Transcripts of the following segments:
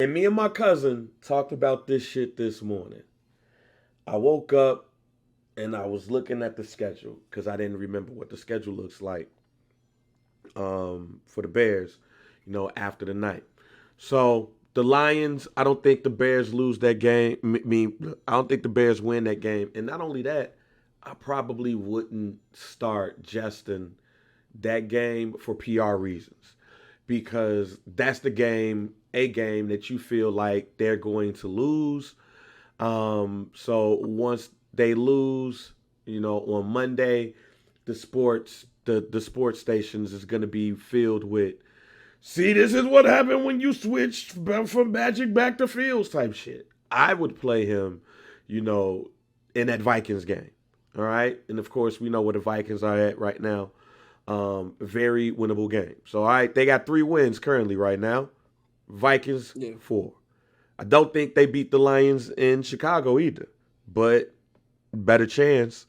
And me and my cousin talked about this shit this morning. I woke up and I was looking at the schedule because I didn't remember what the schedule looks like for the Bears, after the night. So the Lions, I don't think the Bears lose that game. I don't think the Bears win that game. And not only that, I probably wouldn't start Justin that game for PR reasons because that's a game that you feel like they're going to lose. So once they lose, on Monday, the sports stations is going to be filled with, see, this is what happened when you switch from Magic back to Fields type shit. I would play him, in that Vikings game. All right. And of course, we know where the Vikings are at right now. Very winnable game. So, all right, they got 3 wins currently right now. Vikings, Yeah. 4. I don't think they beat the Lions in Chicago either, but better chance,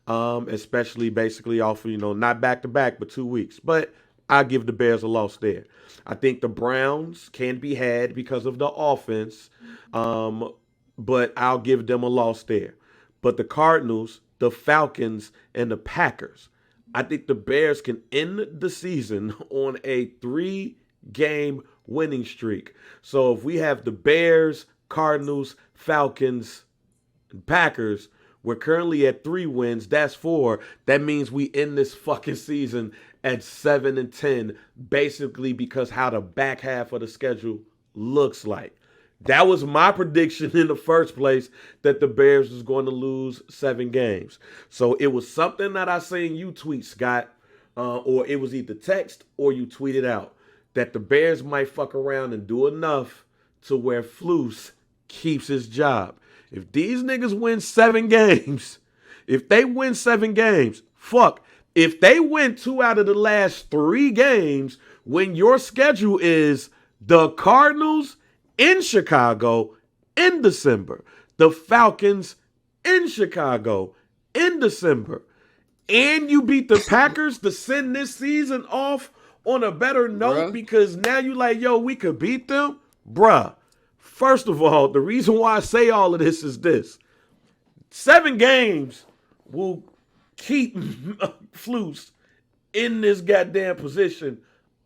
especially basically off of, not back to back, but 2 weeks. But I give the Bears a loss there. I think the Browns can be had because of the offense, but I'll give them a loss there. But the Cardinals, the Falcons, and the Packers, I think the Bears can end the season on a 3-game winning streak. So if we have the Bears, Cardinals, Falcons, and Packers, we're currently at 3 wins. That's 4. That means we end this fucking season at 7-10, basically because how the back half of the schedule looks like. That was my prediction in the first place, that the Bears was going to lose 7 games. So it was something that I seen you tweet, Scott, or it was either text or you tweeted out that the Bears might fuck around and do enough to where Flus keeps his job. If these niggas win 7 games, if they win 7 games, fuck. If they win 2 out of the last 3 games, when your schedule is the Cardinals in Chicago in December, the Falcons in Chicago in December, and you beat the Packers to send this season off on a better note Bruh. because now you like, yo, we could beat them, bruh. First of all, the reason why I say all of this is this: 7 games will keep Flus in this goddamn position,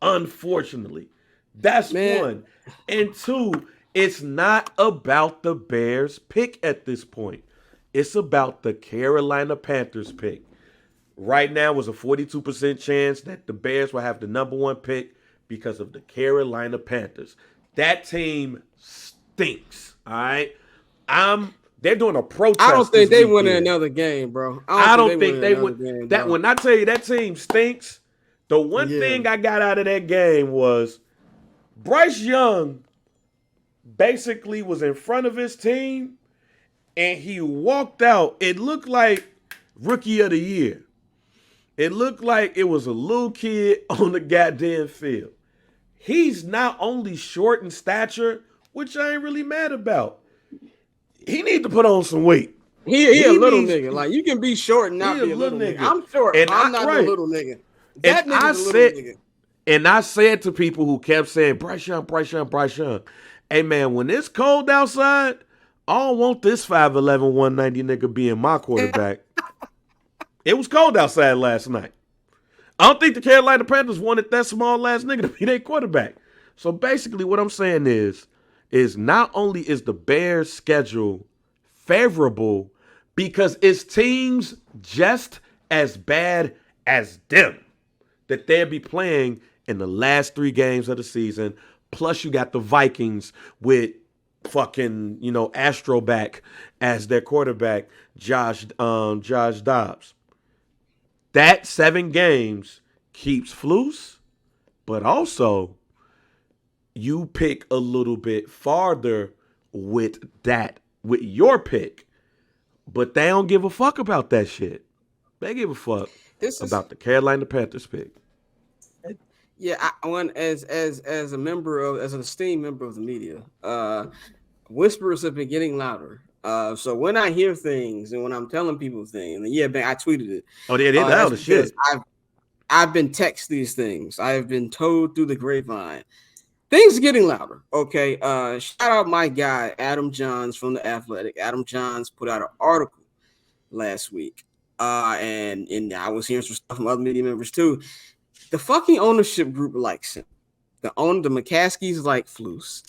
unfortunately. That's Man, 1. And 2, it's not about the Bears pick at this point. It's about the Carolina Panthers pick. Right now is a 42% chance that the Bears will have the number 1 pick because of the Carolina Panthers. That team stinks. All right. They're doing a I don't protest think this they win weekend. another game, bro. I I don't don't think think they they win would. another game, That bro. when I tell you that team stinks, the one Yeah. thing I got out of that game was Bryce Young basically was in front of his team and he walked out. It looked like rookie of the year. It looked like it was a little kid on the goddamn field. He's not only short in stature, which I ain't really mad about. He need to put on some weight. He a He little needs. nigga. Like, you can be short and He not a be a little little nigga. nigga, I'm short, and but I'm I not no right. little nigga. And That I nigga's a little said, nigga. and I said to people who kept saying Bryce Young, Bryce Young, Bryce Young, hey man, when it's cold outside, I don't want this 5'11", 190 nigga being my quarterback. It was cold outside last night. I don't think the Carolina Panthers wanted that small ass nigga to be their quarterback. So basically, what I'm saying is not only is the Bears' schedule favorable because it's teams just as bad as them that they'll be playing in the last 3 games of the season. Plus, you got the Vikings with fucking Astroback as their quarterback, Josh Dobbs. That 7 games keeps Flus, but also you pick a little bit farther with your pick. But they don't give a fuck about that shit. They give a fuck This is about the Carolina Panthers pick. yeah. When as a member of as an esteemed member of the media, whispers have been getting louder. So when I hear things and when I'm telling people things, and yeah, man, I tweeted it. Oh, they That's down the because shit. I've been text these things. I have been told through the grapevine. things are getting louder. Okay. Shout out my guy, Adam Johns from The Athletic. Adam Johns put out an article last week. And I was hearing some stuff from other media members too. The fucking ownership group likes him. The McCaskies like Flus.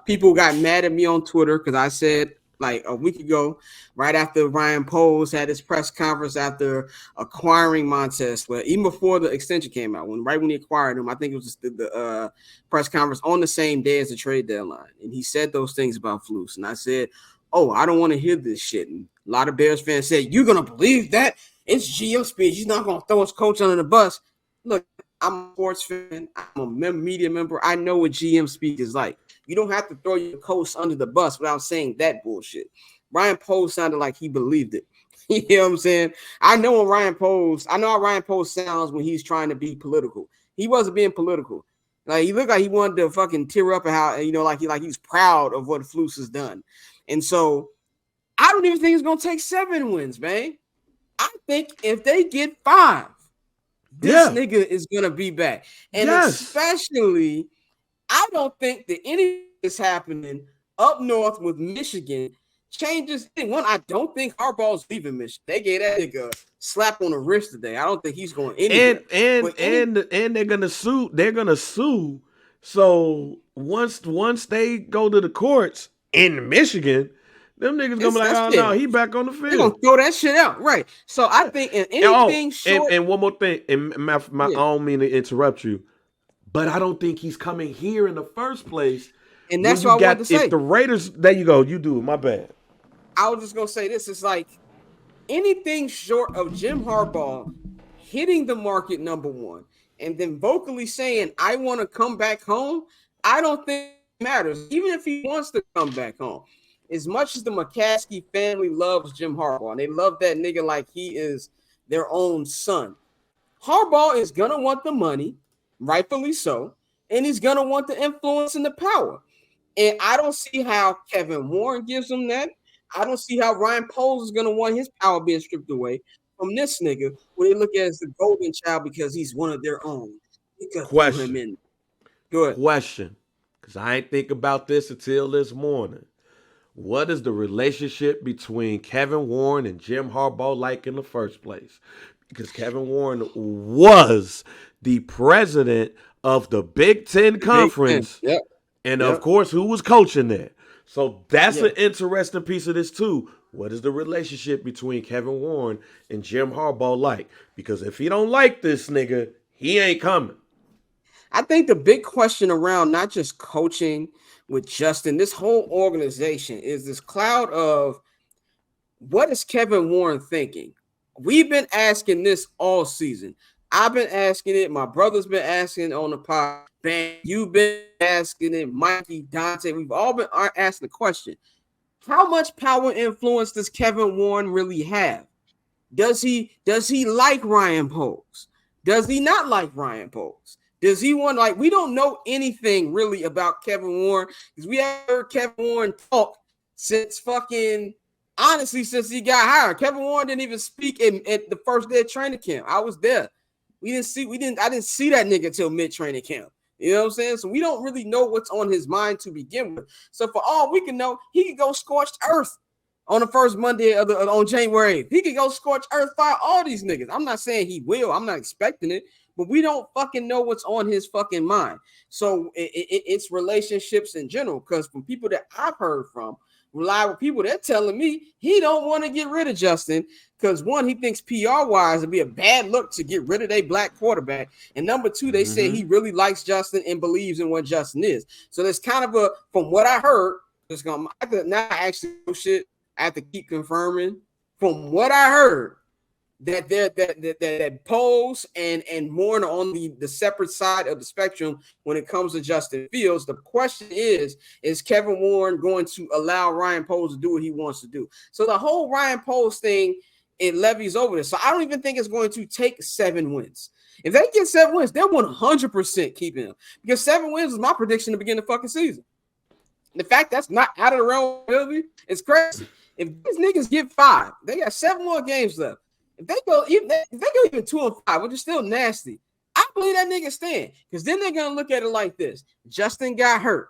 People got mad at me on Twitter because I said like a week ago, right after Ryan Poles had his press conference after acquiring Montez, well, even before the extension came out, right when he acquired him, I think it was just the press conference on the same day as the trade deadline, and he said those things about Flus, and I said, "Oh, I don't want to hear this shit." And a lot of Bears fans said, "You're gonna believe that? It's GM speech. He's not gonna throw his coach under the bus." Look, I'm a sports fan. I'm a media member. I know what GM speak is like. You don't have to throw your coach under the bus without saying that bullshit. Ryan Poles sounded like he believed it. You know what I'm saying? I know how Ryan Poles sounds when he's trying to be political. He wasn't being political. Like he looked like he wanted to fucking tear up and how like he's proud of what Flus has done. And so I don't even think it's gonna take 7 wins, man. I think if they get 5, this nigga is gonna be back. And especially, I don't think that anything is happening up north with Michigan changes anyone. I don't think Harbaugh's leaving Michigan. They gave that nigga a slap on the wrist today. I don't think he's going anywhere. And they're gonna sue. They're gonna sue. So once they go to the courts in Michigan, them niggas gonna be like, oh no, he back on the field. They're gonna throw that shit out, right? So I think in anything short. And one more thing, and I don't mean to interrupt you, but I don't think he's coming here in the first place. And that's what I wanted to say. If the Raiders, there you go, you do it. My bad. I was just gonna say this: it's like anything short of Jim Harbaugh hitting the market number 1 and then vocally saying, "I want to come back home." I don't think it matters, even if he wants to come back home. As much as the McCaskey family loves Jim Harbaugh, and they love that nigga like he is their own son, Harbaugh is going to want the money, rightfully so, and he's going to want the influence and the power. And I don't see how Kevin Warren gives him that. I don't see how Ryan Poles is going to want his power being stripped away from this nigga when they look at as the golden child because he's one of their own. Question. Go ahead. Question, because I ain't think about this until this morning. What is the relationship between Kevin Warren and Jim Harbaugh like in the first place? Because Kevin Warren was the president of the Big Ten Conference. Yep. And of course, who was coaching there? So that's an interesting piece of this too. What is the relationship between Kevin Warren and Jim Harbaugh like? Because if he don't like this nigga, he ain't coming. I think the big question around not just coaching with Justin, this whole organization is this cloud of what is Kevin Warren thinking? We've been asking this all season. I've been asking it. My brother's been asking on the pod. Ben, you've been asking it. Mikey, Dante, we've all been asking the question. How much power and influence does Kevin Warren really have? Does he like Ryan Poles? Does he not like Ryan Poles? Does he want, like, we don't know anything really about Kevin Warren because we haven't heard Kevin Warren talk since honestly, since he got hired. Kevin Warren didn't even speak at the first day of training camp. I was there. I didn't see that nigga till mid-training camp. You know what I'm saying? So we don't really know what's on his mind to begin with. So for all we can know, he could go scorched earth on the first Monday on January 8th. He could go scorched earth, fire all these niggas. I'm not saying he will. I'm not expecting it. But we don't fucking know what's on his fucking mind. So it's relationships in general. Because from people that I've heard from, reliable people, they're telling me he don't want to get rid of Justin. Because one, he thinks PR-wise it'd be a bad look to get rid of a black quarterback. And number 2, they say he really likes Justin and believes in what Justin is. So there's kind of from what I heard, now actually shit, I have to keep confirming. From what I heard, that Poles and Warren are on the separate side of the spectrum when it comes to Justin Fields. The question is Kevin Warren going to allow Ryan Poles to do what he wants to do? So the whole Ryan Poles thing, it levies over this. So I don't even think it's going to take 7 wins. If they get 7 wins, they're 100% keeping him. Because 7 wins is my prediction to begin the fucking season. The fact that's not out of the realm of it, it's crazy. If these niggas get 5, they got 7 more games left. If they go even 2-5, which is still nasty, I believe that nigga stand. Because then they're going to look at it like this. Justin got hurt.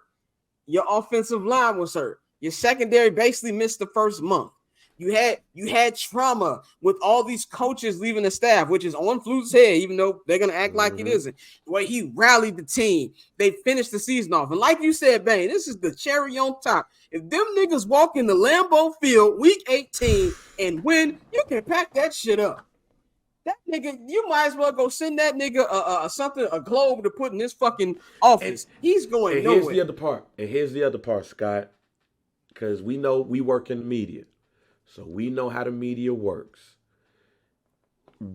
Your offensive line was hurt. Your secondary basically missed the first month. You had trauma with all these coaches leaving the staff, which is on Fluke's head, even though they're gonna act like it isn't. The way he rallied the team, they finished the season off. And like you said, Bane, this is the cherry on top. If them niggas walk in the Lambeau Field week 18 and win, you can pack that shit up. That nigga, you might as well go send that nigga a globe to put in his fucking office. He's going nowhere. Here's the other part, Scott. Because we know we work in the media. So we know how the media works.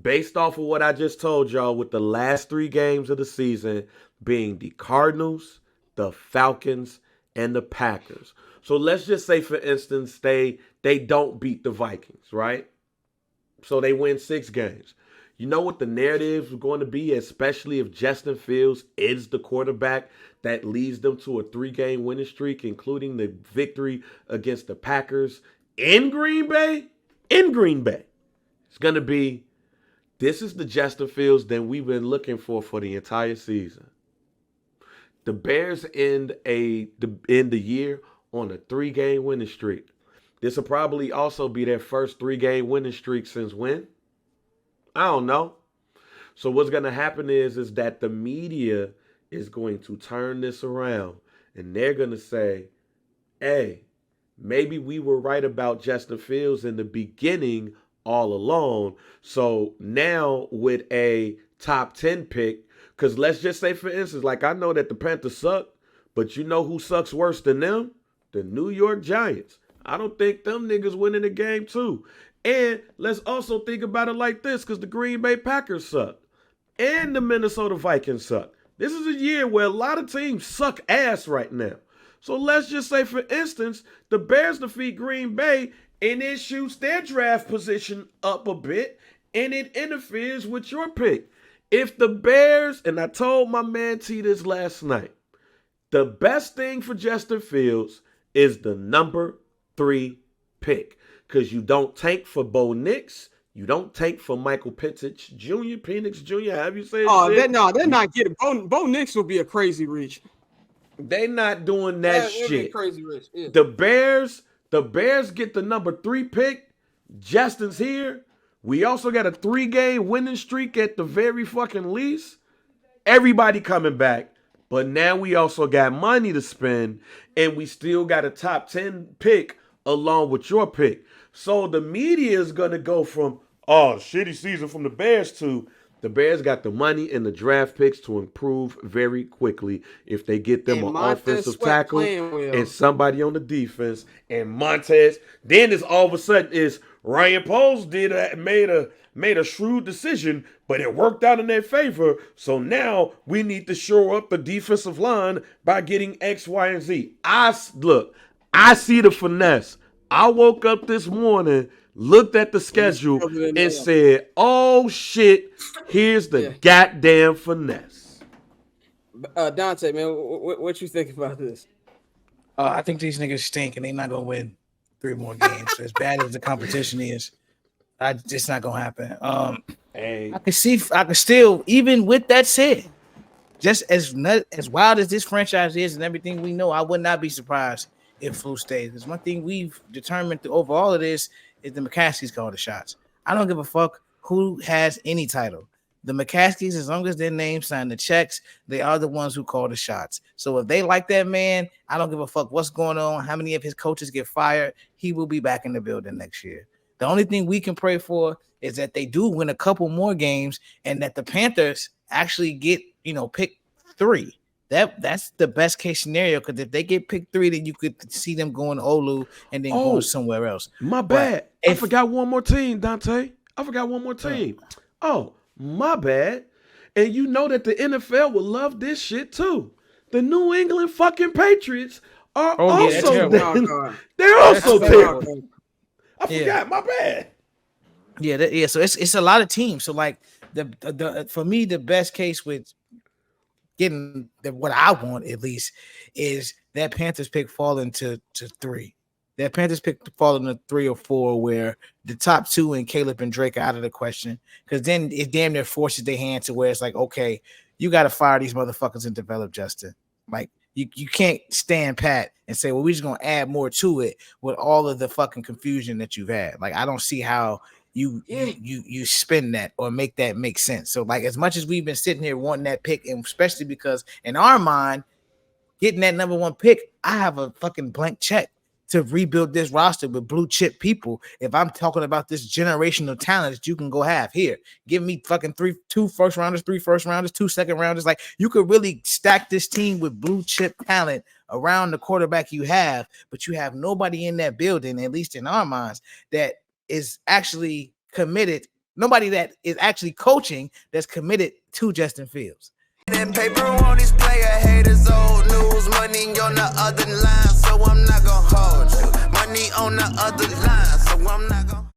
Based off of what I just told y'all with the last 3 games of the season being the Cardinals, the Falcons, and the Packers. So let's just say, for instance, they don't beat the Vikings, right? So they win 6 games. You know what the narrative is going to be, especially if Justin Fields is the quarterback that leads them to a 3-game winning streak, including the victory against the Packers in Green Bay? In Green Bay. It's going to be, this is the Justin Fields that we've been looking for the entire season. The Bears end the year on a 3-game winning streak. This will probably also be their first 3-game winning streak since when? I don't know. So what's going to happen is that the media is going to turn this around and they're going to say, hey, maybe we were right about Justin Fields in the beginning all along. So now with a top 10 pick, because let's just say, for instance, like I know that the Panthers suck, but you know who sucks worse than them? The New York Giants. I don't think them niggas winning the game too. And let's also think about it like this, because the Green Bay Packers suck. And the Minnesota Vikings suck. This is a year where a lot of teams suck ass right now. So let's just say, for instance, the Bears defeat Green Bay and it shoots their draft position up a bit and it interferes with your pick. If the Bears, and I told my man T this last night, the best thing for Justin Fields is the number 3 pick. Because you don't tank for Bo Nix. You don't tank for Michael Penix Jr., however you say it. Oh, they're not getting Bo Nix will be a crazy reach. They not doing that shit. Crazy reach. Yeah. The Bears get the number 3 pick. Justin's here. We also got a 3-game winning streak at the very fucking least. Everybody coming back. But now we also got money to spend. And we still got a top 10 pick along with your pick. So the media is going to go from, shitty season from the Bears to the Bears got the money and the draft picks to improve very quickly if they get them an offensive tackle and somebody on the defense. And Montez, then it's all of a sudden is Ryan Poles made a shrewd decision, but it worked out in their favor. So now we need to shore up the defensive line by getting X, Y, and Z. I see the finesse. I woke up this morning, looked at the schedule, and said, oh, shit, here's the goddamn finesse. Dante, man, what you think about this? I think these niggas stink, and they're not going to win 3 more games. As bad as the competition is, it's not going to happen. I can still, even with that said, just as wild as this franchise is and everything we know, I would not be surprised if Flu stays. Because one thing we've determined over all of this is the McCaskies call the shots. I don't give a fuck who has any title. The McCaskies, as long as their name sign the checks, they are the ones who call the shots. So if they like that man, I don't give a fuck what's going on, how many of his coaches get fired. He will be back in the building next year. The only thing we can pray for is that they do win a couple more games and that the Panthers actually get, pick 3. That's the best case scenario, because if they get picked 3, then you could see them going to Olu and then going somewhere else. My bad. I forgot one more team, Dante. I forgot one more team. Oh, my bad. And you know that the NFL would love this shit too. The New England fucking Patriots are also they're also terrible. I forgot, my bad. Yeah. So it's a lot of teams. So like the for me, the best case with getting what I want at least is that Panthers pick falling to 3. that Panthers pick fall in the 3 or 4 where the top 2 and Caleb and Drake are out of the question, because then it damn near forces their hand to where it's like, okay, you got to fire these motherfuckers and develop Justin. Like you can't stand pat and say, well, we're just gonna add more to it with all of the fucking confusion that you've had. Like I don't see how you spin that or make that make sense. So like as much as we've been sitting here wanting that pick, and especially because in our mind, getting that number 1 pick, I have a fucking blank check to rebuild this roster with blue chip people. If I'm talking about this generational talent that you can go have here, give me fucking 2 first rounders, 3 first rounders, 2 second rounders. Like you could really stack this team with blue chip talent around the quarterback you have, but you have nobody in that building, at least in our minds, that is actually committed. Nobody that is actually coaching that's committed to Justin Fields. That paper on this player haters, old news, money on the other line, so I'm not gonna hold you. Money on the other line, so I'm not gonna